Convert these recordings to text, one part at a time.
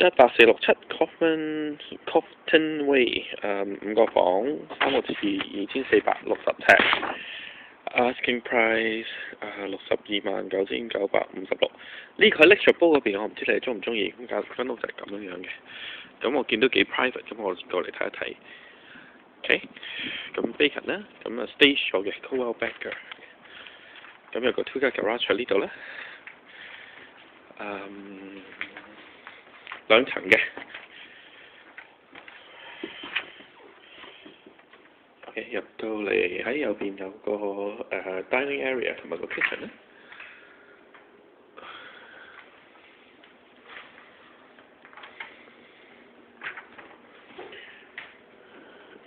18467 Cofton Way， 5個房3個廁2460尺，asking price 629956。呢個喺 lecture 嗰邊，我唔知你哋中唔中意，咁價分屋就係咁樣嘅。咁我見到幾 private，咁我過嚟睇一睇。OK， 咁 vacant 啦，咁stage 咗嘅 Coldwell Banker， 咁有個 two-car garage 喺呢度咧，2層嘅。OK， 入到嚟喺右邊有個dining area 同埋個 kitchen 咧。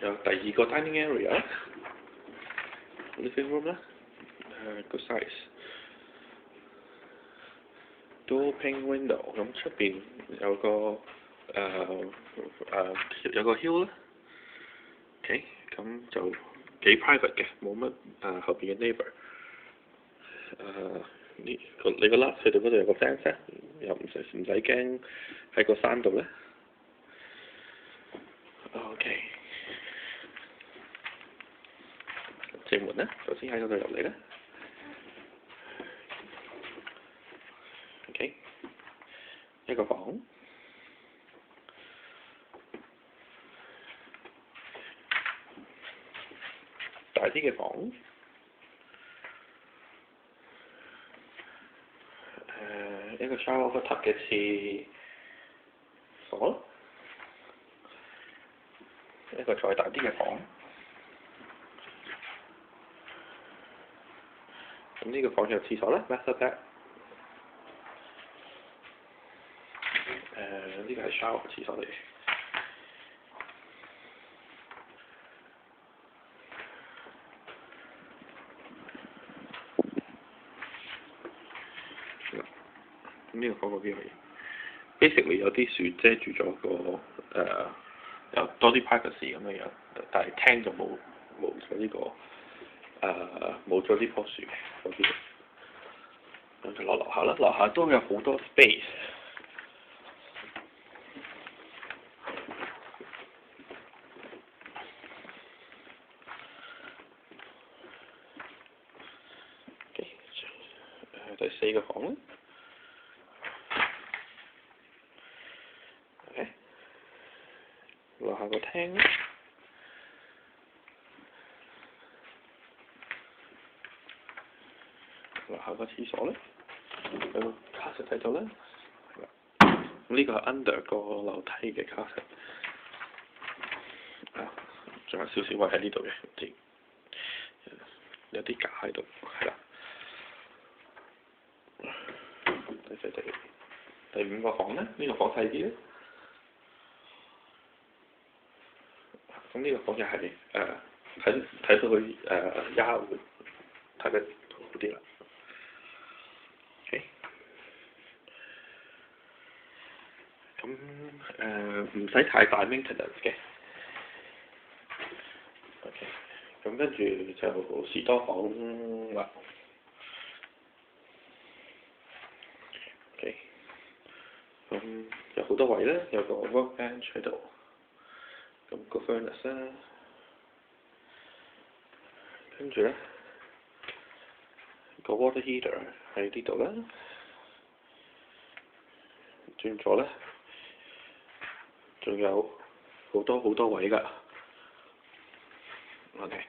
有第二個 dining area，living room 啦，個 size。Door-pane window， 咁出邊有個有個 hill 啦。OK， 咁就幾 private 嘅，冇乜後邊嘅 neighbour。你個 left 去到嗰度有個 fence， 又唔使驚喺個山度咧。OK， 正門咧，首先喺嗰度入嚟咧。OK， 一個房。大啲嘅房，一個 shower tub 嘅廁所，一個再大啲嘅房。咁呢個房有廁所啦 ，master bed。呢個係 shower 廁所嚟嘅。咁呢個房嗰邊可以 basically 有啲樹遮住咗個有多啲 privacy 咁樣樣，但係廳就冇咗呢個冇咗呢棵樹嘅嗰邊。咁就落樓下啦，樓下都有好多 space。第4個房咧。樓下個廳咧，樓下個廁所咧，有個 closet 睇到啦。咁呢個係 under 個樓梯嘅 closet， 仲有少少位喺呢度嘅，有啲架喺度，係啦。第5個房咧，呢個房細啲咧。咁呢個房又係睇到佢Yahoo睇得好啲啦。OK， 咁唔使太大 maintenance 嘅。OK， 咁跟住就士多房啦。OK， 咁有好多位咧，有個 workbench 喺度。咁個 furnace 啦，跟住咧個 water heater 喺呢度啦，轉咗咧，仲有好多位㗎。OK。